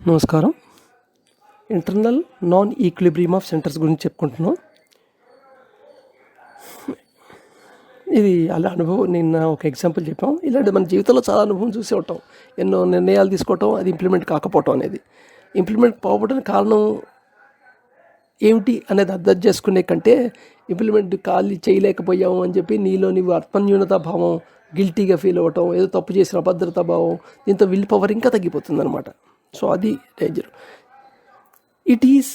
నమస్కారం. Internal non equilibrium of centres గురించి చెప్పుకుంటున్నాం. ఇది అలా అనుభవం. నిన్న ఒక ఎగ్జాంపుల్ చెప్పాం. ఇలాంటి మన జీవితంలో చాలా అనుభవం చూసి ఉంటాం. ఎన్నో నిర్ణయాలు తీసుకోవటం, అది ఇంప్లిమెంట్ కాకపోవటం అనేది. ఇంప్లిమెంట్ పోవడానికి కారణం ఏమిటి అనేది అర్థం చేసుకునే కంటే ఇంప్లిమెంట్ చేయలేకపోయాము అని చెప్పి నీలో నీవు ఆత్మన్యూనతా భావం, గిల్టీగా ఫీల్ అవ్వటం, ఏదో తప్పు చేసిన అభద్రతా భావం, దీంతో విల్ పవర్ ఇంకా తగ్గిపోతుంది అనమాట. సో అది danger. It is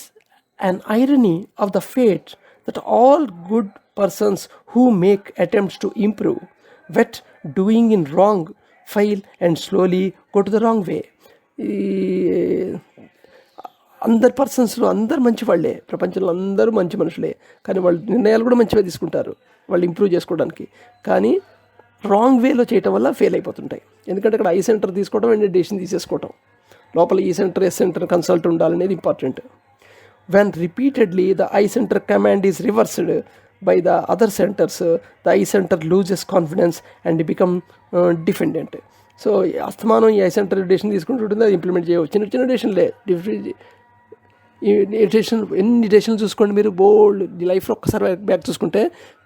an irony of the fate that all good persons who make attempts to improve, but doing in wrong, fail and slowly go to the wrong way. అందరు పర్సన్స్లో అందరు మంచి వాళ్ళే, ప్రపంచంలో అందరూ మంచి మనుషులే, కానీ వాళ్ళు నిర్ణయాలు కూడా మంచిగా తీసుకుంటారు వాళ్ళు ఇంప్రూవ్ చేసుకోవడానికి. కానీ రాంగ్ వేలో చేయటం వల్ల ఫెయిల్ అయిపోతుంటాయి. ఎందుకంటే అక్కడ ఐ సెంటర్ తీసుకోవడం అండ్ డెసిషన్ తీసేసుకోవటం, లోపల ఈ సెంటర్ ఎస్ సెంటర్ కన్సల్ట్ ఉండాలనేది important. When repeatedly the eye center command is reversed by the other centers, the eye center loses confidence and become defendant. So అస్తమానం ఈ I centre decision తీసుకుంటుంటుంది, అది implement చేయవచ్చు. చిన్న చిన్న డెసిషన్లే, ఎన్ని డెసిషన్లు చూసుకోండి మీరు. బోల్డ్ లైఫ్లో ఒక్కసారి బ్యాక్ చూసుకుంటే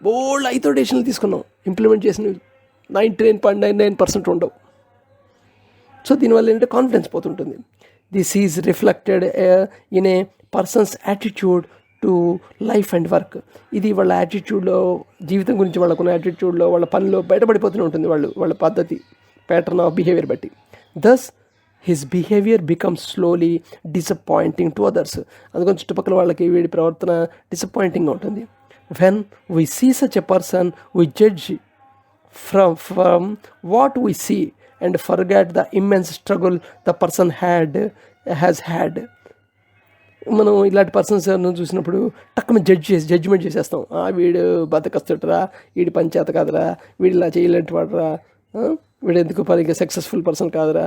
బోల్డ్ ఐతో డెసిషన్లు తీసుకున్నాం, ఇంప్లిమెంట్ చేసిన 99.99% ఉండవు. సో దీనివల్ల ఏంటంటే కాన్ఫిడెన్స్ పోతుంటుంది. This is reflected in a person's attitude to life and work. ఇది వాళ్ళ యాటిట్యూడ్లో, జీవితం గురించి వాళ్ళకున్న యాటిట్యూడ్లో, వాళ్ళ పనిలో బయటపడిపోతూనే ఉంటుంది వాళ్ళ పద్ధతి, ప్యాటర్న్ ఆఫ్ బిహేవియర్ బట్టి. Thus his behaviour becomes slowly disappointing to others. అందుకని చుట్టుపక్కల వాళ్ళకి వీడి ప్రవర్తన డిసప్పాయింటింగ్గా ఉంటుంది. When we see such a person we judge from what we see and forget the immense struggle the person has had. మనం ఇలాంటి పర్సన్స్ చూసినప్పుడు టక్కున జడ్జిమెంట్ చేసేస్తాం. వీడు బతకస్తుటరా, వీడి పంచాయత కాదురా, వీడు ఇలా చేయలేంటి వాడరా, వీడు ఎందుకు పనిగా సక్సెస్ఫుల్ పర్సన్ కాదురా,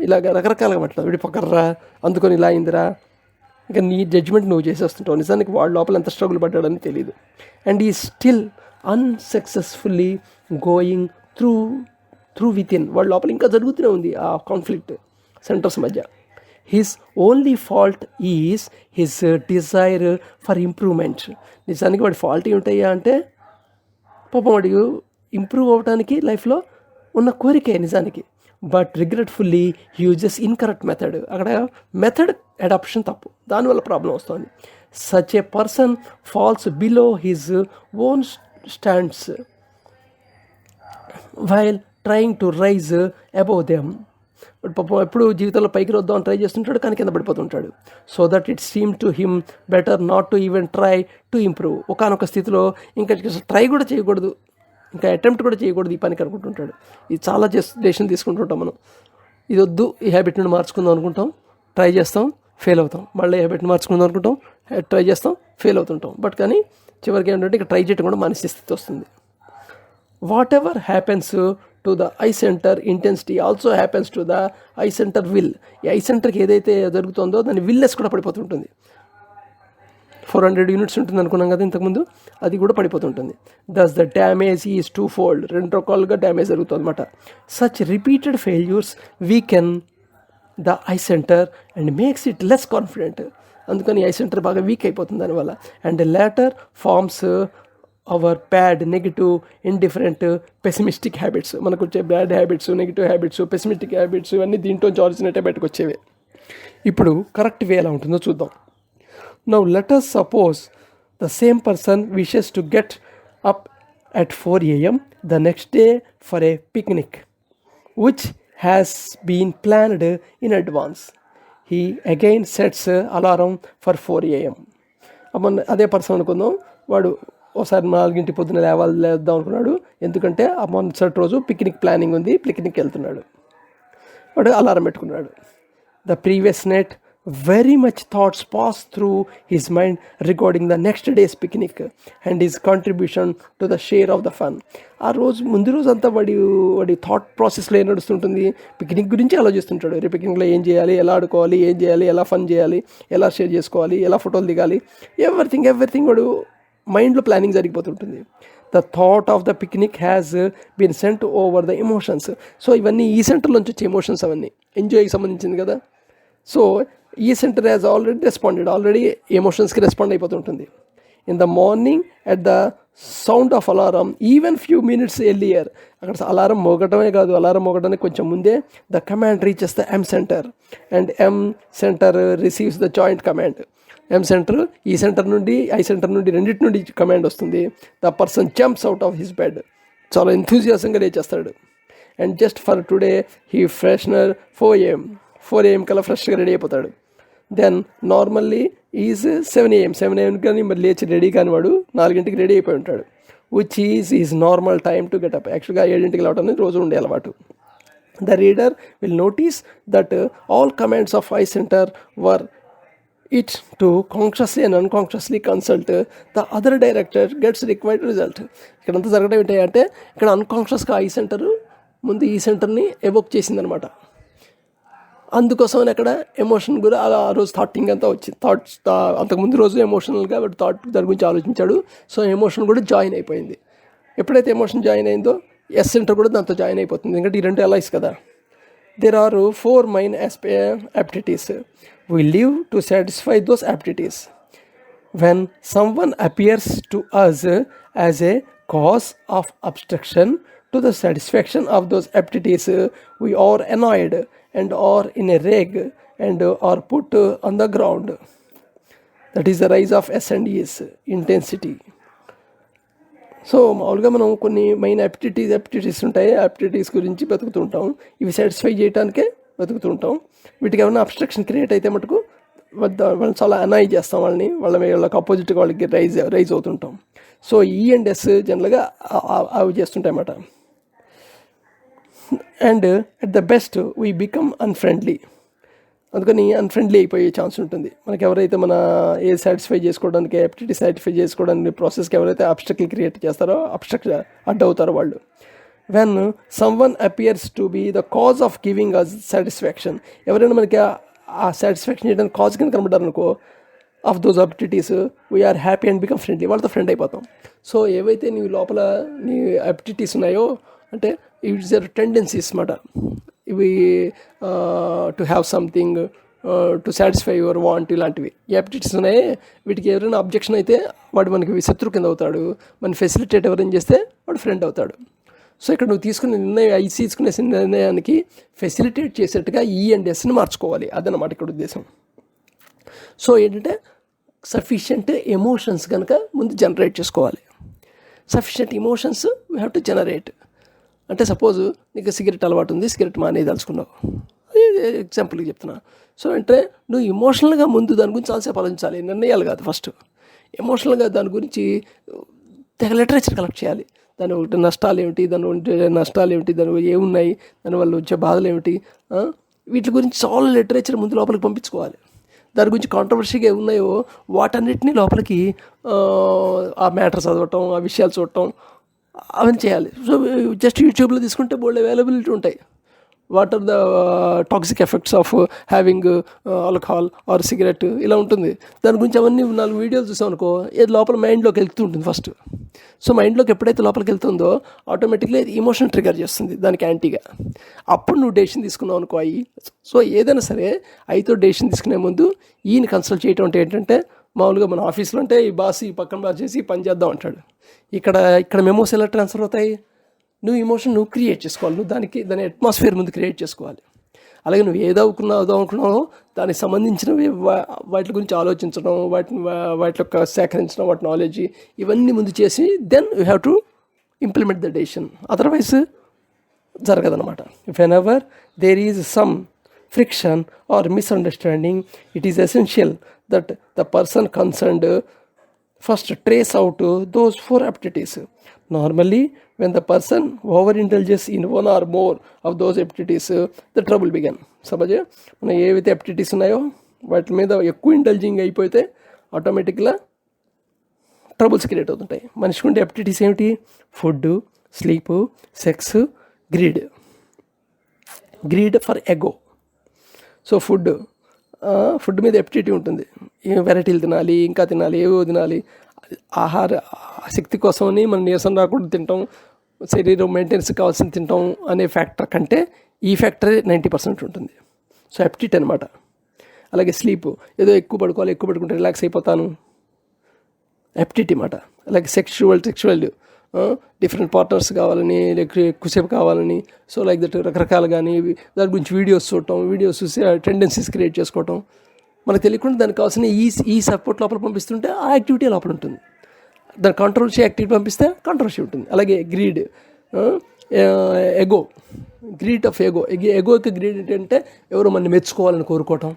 ఇలాగ రకరకాలుగా మాట్లాడతాం. వీడి పక్కర్రా, అందుకొని ఇలా అయిందిరా. ఇంకా నీ జడ్జిమెంట్ నువ్వు చేసేస్తుంటావు. నిజానికి వాడు లోపల ఎంత స్ట్రగుల్ పడ్డాడని తెలియదు. And he still unsuccessfully going through within. వాళ్ళ లోపల ఇంకా జరుగుతూనే ఉంది ఆ కాన్ఫ్లిక్ట్ సెంటర్స్ మధ్య. His only fault is his desire for improvement. నిజానికి వాడి ఫాల్ట్ ఏమిటయ్యా అంటే, పాపం వాడికి ఇంప్రూవ్ అవ్వడానికి లైఫ్లో ఉన్న కోరికే నిజానికి. But regretfully he uses incorrect method. అక్కడ మెథడ్ అడాప్షన్ తప్పు, దానివల్ల ప్రాబ్లం వస్తుంది. Such a person falls below his own stands while trying to rise above them. పాపం ఎప్పుడు జీవితంలో పైకి వద్దామని ట్రై చేస్తుంటాడు, కానీ కింద పడిపోతుంటాడు. So that it seem to him better not to even try to improve. ఒకనొక స్థితిలో ఇంకా ట్రై కూడా చేయకూడదు, ఇంకా అటెంప్ట్ కూడా చేయకూడదు ఈ పనికి అనుకుంటుంటాడు. ఇది చాలా డెసిషన్ తీసుకుంటుంటాం మనం. ఇది వద్దు, ఈ హ్యాబిట్ని మార్చుకుందాం అనుకుంటాం, ట్రై చేస్తాం, ఫెయిల్ అవుతాం. మళ్ళీ ఈ హ్యాబిట్ని మార్చుకుందాం అనుకుంటాం, ట్రై చేస్తాం, ఫెయిల్ అవుతుంటాం. బట్ కానీ చివరికి ఏంటంటే ఇక ట్రై చేయడం కూడా మానేసే స్థితి వస్తుంది. Whatever happens to the eye center intensity also happens to the eye center will. ఈ ఐ సెంటర్కి ఏదైతే జరుగుతుందో దాని విల్లెస్ కూడా పడిపోతుంటుంది. 400 యూనిట్స్ ఉంటుంది అనుకున్నాం కదా ఇంతకుముందు, అది కూడా పడిపోతుంటుంది. Thus the damage is twofold. 2 రకాలుగా డ్యామేజ్ జరుగుతుంది అనమాట. Such repeated failures weaken the I centre and makes it less confident. అందుకని ఐ సెంటర్ బాగా వీక్ అయిపోతుంది దానివల్ల. And later forms our bad, negative, indifferent, pessimistic habits. మనకు వచ్చే bad habits, negative habits, pessimistic habits ఇవన్నీ దీంట్లో ఆరిజినేట్ బయటకు వచ్చేవి. ఇప్పుడు కరెక్ట్ వే ఎలా ఉంటుందో చూద్దాం. Now let us suppose the same person wishes to get up at 4 AM the next day for a picnic which has been planned in advance. He again sets alarm for 4 AM. అదే person అనుకుందాం, వాడు ఒకసారి 4 పొద్దున లేద్దాం అనుకున్నాడు. ఎందుకంటే ఆ మొన్నటి రోజు పిక్నిక్ ప్లానింగ్ ఉంది, పిక్నిక్కి వెళ్తున్నాడు. వాడు అలారం పెట్టుకున్నాడు. The previous night very much thoughts pass through his mind regarding the next days picnic and his contribution to the share of the fun. ఆ రోజు ముందు రోజు అంతా వాడి థాట్ ప్రాసెస్లో ఏం నడుస్తుంటుంది, పిక్నిక్ గురించి ఆలోచిస్తుంటాడు. రేపు పిక్నిక్లో ఏం చేయాలి, ఎలా ఆడుకోవాలి, ఏం చేయాలి, ఎలా ఫన్ చేయాలి, ఎలా షేర్ చేసుకోవాలి, ఎలా ఫోటోలు దిగాలి, ఎవ్రీథింగ్ వాడు మైండ్లో ప్లానింగ్ జరిగిపోతుంటుంది. The thought of the picnic has been sent over the emotions. So ఇవన్నీ ఈ సెంటర్లోంచి వచ్చే ఎమోషన్స్, అవన్నీ ఎంజాయ్కి సంబంధించింది కదా. So E centre has already ఎమోషన్స్కి రెస్పాండ్ అయిపోతుంటుంది. In the morning at the sound of alarm even few minutes earlier, అక్కడ alarm మోగటమే కాదు, అలారం మోగడానికి కొంచెం ముందే the command reaches the M centre and M centre receives the joint command. M centre E centre నుండి I centre నుండి రెండింటి నుండి కమాండ్ వస్తుంది. The person jumps out of his bed, చాలా ఎంథూజియాసంగా లేచేస్తాడు. And just for today he freshener 4 AM కల్లా ఫ్రెష్గా రెడీ అయిపోతాడు. దెన్ నార్మల్లీ ఈజ్ 7 AM కానీ మరి లేచి రెడీ కాని వాడు 4 రెడీ అయిపోయి ఉంటాడు. Which is normal time to get up. యాక్చువల్గా 7 లేవటం అనేది రోజు ఉండే అలవాటు. The reader will notice that all commands of I centre were it to consciously and unconsciously consult the other director gets required result. ఇక్కడంతా జరగడం ఏంటి అంటే ఇక్కడ అన్కాన్షియస్గా ఐ సెంటర్ ముందు ఈ సెంటర్ని ఎవోక్ చేసిందనమాట. అందుకోసమని అక్కడ ఎమోషన్ కూడా అలా ఆ రోజు థాటింగ్ అంతా వచ్చింది. థాట్స్ అంతకుముందు రోజు ఎమోషనల్గా థాట్ దాని గురించి ఆలోచించాడు. సో ఎమోషన్ కూడా జాయిన్ అయిపోయింది. ఎప్పుడైతే ఎమోషన్ జాయిన్ అయిందో ఎస్ సెంటర్ కూడా దాంతో జాయిన్ అయిపోతుంది. ఎందుకంటే ఈ రెండు అలైస్ కదా. There are 4 main aptitudes. We live to satisfy those aptitudes. When someone appears to us as a cause of obstruction to the satisfaction of those aptitudes, we are annoyed and are in a rage and are put on the ground. That is the rise of S and E's intensity. So మామూలుగా మనం కొన్ని main aptitudes ఉంటాయి. Aptitudes గురించి బతుకుతుంటాం. ఇవి satisfy చేయడానికే బతుకుతుంటాం. వీటికి ఏమైనా abstraction create అయితే మటుకు వాళ్ళని చాలా అనాయ్ చేస్తాం. వాళ్ళకి ఆపోజిట్గా వాళ్ళకి రైజ్ అవుతుంటాం. సో ఈ అండ్ ఎస్ జనరల్గా అవి చేస్తుంటాయి అన్నమాట. And at the best we become unfriendly. అందుకని అన్ఫ్రెండ్లీ అయిపోయే ఛాన్స్ ఉంటుంది. మనకి ఎవరైతే మన ఏ సాటిస్ఫై చేసుకోవడానికి యాప్టిట్యూడ్ సాటిస్ఫై చేసుకోవడానికి ప్రాసెస్కి ఎవరైతే అబ్స్ట్రక్ట్లు క్రియేట్ చేస్తారో అడ్డవుతారో వాళ్ళు. When someone appears to be the cause of giving us satisfaction, ఎవరైనా మనకి ఆ సాటిస్ఫాక్షన్ చేయడానికి కాజ్ కింద కనబడ్డారు అనుకో of those aptitudes, we are happy and become friendly, వాళ్ళతో ఫ్రెండ్ అయిపోతాం. సో ఏవైతే నీ లోపల నీ యాప్టిట్యూడ్స్ ఉన్నాయో అంటే ఇట్స్ ఆర్ టెండెన్సీస్ అన్నమాట. ఇవి to have something to satisfy your want, ఇలాంటివి యాప్టిట్యూడ్స్ ఉన్నాయి. వీటికి ఎవరైనా అబ్జెక్షన్ అయితే వాడు మనకి శత్రు కింద అవుతాడు. మన ఫెసిలిటేట్ ఎవరైనా చేస్తే వాడు ఫ్రెండ్ అవుతాడు. సో ఇక్కడ నువ్వు తీసుకునే నిర్ణయం తీసుకునే నిర్ణయానికి ఫెసిలిటేట్ చేసేట్టుగా ఈ అండ్ ఎస్ని మార్చుకోవాలి. అదనమాట ఇక్కడ ఉద్దేశం. సో ఏంటంటే సఫిషియంట్ ఎమోషన్స్ కనుక ముందు జనరేట్ చేసుకోవాలి. Sufficient emotions we have to generate. అంటే సపోజ్ నీకు సిగరెట్ అలవాటు ఉంది, సిగరెట్ మానేదలుచుకున్నావు, ఎగ్జాంపుల్కి చెప్తున్నా. సో అంటే నువ్వు ఎమోషనల్గా ముందు దాని గురించి చాలాసేపు ఆలోచించాలి. నిర్ణయాలు కాదు, ఫస్ట్ ఎమోషనల్గా దాని గురించి తెగ లిటరేచర్ కలెక్ట్ చేయాలి. దాని ఒకటి నష్టాలు ఏమిటి, దాని ఏమున్నాయి, దానివల్ల వచ్చే బాధలు ఏమిటి, వీటి గురించి చాలా లిటరేచర్ ముందు లోపలికి పంపించుకోవాలి. దాని గురించి కాంట్రవర్సీగా ఉన్నాయో వాటన్నిటినీ లోపలికి ఆ మ్యాటర్ చదవటం, ఆ విషయాలు చూడటం, అవన్నీ చేయాలి. సో జస్ట్ యూట్యూబ్లో తీసుకుంటే బోల్డ్ అవైలబిలిటీ ఉంటాయి. What are the toxic effects of having alcohol or cigarette, ఇలా ఉంటుంది. దాని గురించి అవన్నీ 4 వీడియోలు చూసాం అనుకో, ఏది లోపల మైండ్లోకి వెళ్తూ ఉంటుంది ఫస్ట్. సో మైండ్లోకి ఎప్పుడైతే లోపలికి వెళ్తుందో ఆటోమేటిక్లీ ఎమోషన్ ట్రిగర్ చేస్తుంది దానికి యాంటీగా. అప్పుడు నువ్వు డెసిషన్ తీసుకున్నావు అనుకో అయ్యి. సో ఏదైనా సరే అయితో డెసిషన్ తీసుకునే ముందు ఈయన కన్సల్ట్ చేయటం అంటే ఏంటంటే, మామూలుగా మన ఆఫీస్లో అంటే ఈ బాస్ ఈ పక్కన బాస్ చేసి పని చేద్దాం అంటాడు. ఇక్కడ మెమోస్ ఎలా ట్రాన్స్ఫర్ అవుతాయి? నువ్వు ఎమోషన్ నువ్వు క్రియేట్ చేసుకోవాలి. నువ్వు దాని అట్మాస్ఫియర్ ముందు క్రియేట్ చేసుకోవాలి. అలాగే నువ్వు ఏదనుకున్నావో దానికి సంబంధించిన వాటి గురించి ఆలోచించడం, వాటి యొక్క సేకరించడం, వాటి నాలెడ్జ్ ఇవన్నీ ముందు చేసి then you have to implement the decision. Otherwise జరగదనమాట. Whenever there is some friction or misunderstanding, it is essential that the person concerned first trace out those 4 aptitudes. Normally, when the person overindulges in one or more of those aptitudes, the trouble begin. సమజే మనం ఏవైతే aptitudes ఉన్నాయో వాటి మీద ఎక్కువ ఇంటెలిజింగ్ అయిపోతే ఆటోమేటిక్గా troubles create అవుతుంటాయి. మనిషికి ఉండే యాప్టిట్యూడ్స్ ఏమిటి? Food, sleep, sex, greed for ago. So food మీద ఎప్టిటీ ఉంటుంది. వెరైటీలు తినాలి, ఇంకా తినాలి, ఏవో తినాలి. ఆహార శక్తి కోసమని మనం నీరసం రాకుండా తింటాం, శరీరం మెయింటెనెన్స్ కావాల్సింది తింటాం అనే ఫ్యాక్టర్ కంటే ఈ ఫ్యాక్టరే 90% ఉంటుంది. సో ఎప్టిట్ అనమాట. అలాగే స్లీప్, ఏదో ఎక్కువ పడుకుంటే రిలాక్స్ అయిపోతాను, ఎప్టిటీ మాట. అలాగే సెక్షువల్ డిఫరెంట్ పార్ట్నర్స్ కావాలని, లేకపోతే ఎక్కువసేపు కావాలని, సో లైక్ దట్ రకరకాలు. కానీ దాని గురించి వీడియోస్ చూసి టెండెన్సీస్ క్రియేట్ చేసుకోవటం, మనకు తెలియకుండా దానికి కావాల్సిన ఈ సపోర్ట్ లోపల పంపిస్తుంటే ఆ యాక్టివిటీ లోపల ఉంటుంది. దాని కంట్రోల్షీ యాక్టివిటీ పంపిస్తే కంట్రోల్షీ ఉంటుంది. అలాగే గ్రీడ్, ఎగోకి గ్రీడ్ ఏంటంటే ఎవరు మనని మెచ్చుకోవాలని కోరుకోవటం.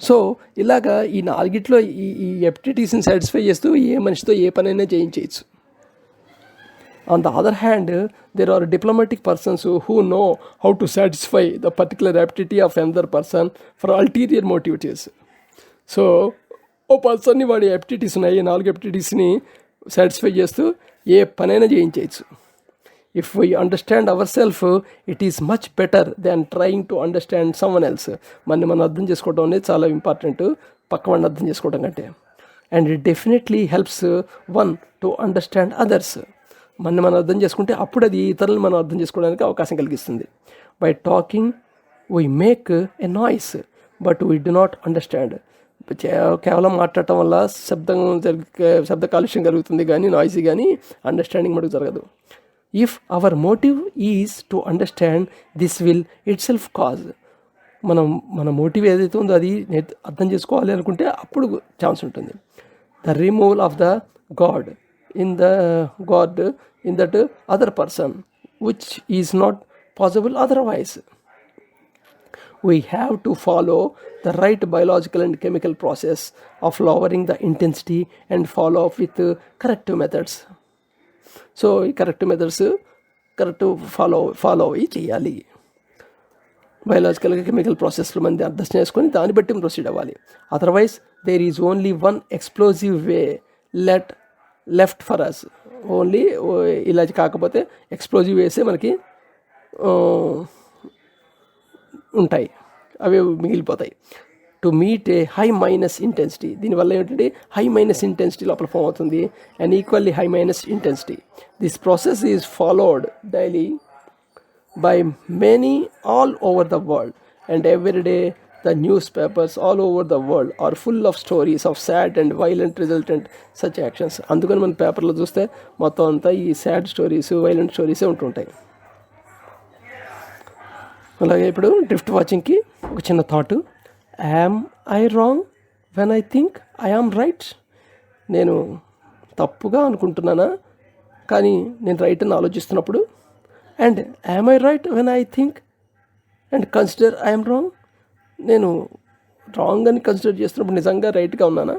సో ఇలాగా ఈ నాలుగిట్లో ఈ ఎప్టిటీస్ని సాటిస్ఫై చేస్తూ ఏ మనిషితో ఏ పనైనా చేయించేయచ్చు. On the other hand, there are diplomatic persons who know how to satisfy the particular aptitude of another person for ulterior motives. So ఓ పర్సన్ని వాడి ఎప్టిటీస్ ఉన్నాయి, 4 ఎప్టిటీస్ని సాటిస్ఫై చేస్తూ ఏ పనైనా చేయించేయచ్చు. If we understand ourself, it is much better than trying to understand someone else. మనం అర్థం చేసుకోవడం అనేది చాలా ఇంపార్టెంట్ పక్కవాడిని అర్థం చేసుకోవడం కంటే. And it definitely helps one to understand others. మనం అర్థం చేసుకుంటే అప్పుడు అది ఇతరులను మనం అర్థం చేసుకోవడానికి అవకాశం కలిగిస్తుంది. By talking we make a noise but we do not understand. కేవలం మాట్లాడటం వల్ల శబ్ద కాలుష్యం కలుగుతుంది కానీ నాయిసీ కానీ అండర్స్టాండింగ్ మటుకు జరగదు. If our motive is to understand, this will itself cause. మన మోటివ్ ఏదైతే ఉందో అది అర్థం చేసుకోవాలి అనుకుంటే అప్పుడు ఛాన్స్ ఉంటుంది. The removal of the god in that other person, which is not possible otherwise. We have to follow the right biological and chemical process of lowering the intensity and follow up with corrective methods. So corrective methods follow చేయాలి. Biological chemical ప్రాసెస్లో మంది అర్థం చేసుకొని దాన్ని బట్టి proceed అవ్వాలి. Otherwise there is only one explosive way left for us. Only ఇలా కాకపోతే ఎక్స్ప్లోజివ్ వేసే మనకి ఉంటాయి, అవి మిగిలిపోతాయి. To meet a high minus intensity, దీనివల్ల ఏంటంటే హై మైనస్ ఇంటెన్సిటీ లోపల ఫామ్ అవుతుంది, and equally high minus intensity. This process is followed daily by many all over the world, and every day the newspapers all over the world are full of stories of sad and violent resultant such actions. అందుకని మన పేపర్లో చూస్తే మొత్తం అంతా ఈ sad stories, violent స్టోరీసే ఉంటుంటాయి. అలాగే ఇప్పుడు డ్రిఫ్ట్ వాచింగ్కి ఒక చిన్న thought. Am I wrong when I think I am right? నేను తప్పుగా అనుకుంటున్నానా కానీ నేను రైట్ అని ఆలోచిస్తున్నప్పుడు, and am I right when I think and consider I'm wrong? నేను రాంగ్ అని కన్సిడర్ చేస్తున్నప్పుడు నిజంగా రైట్గా ఉన్నానా?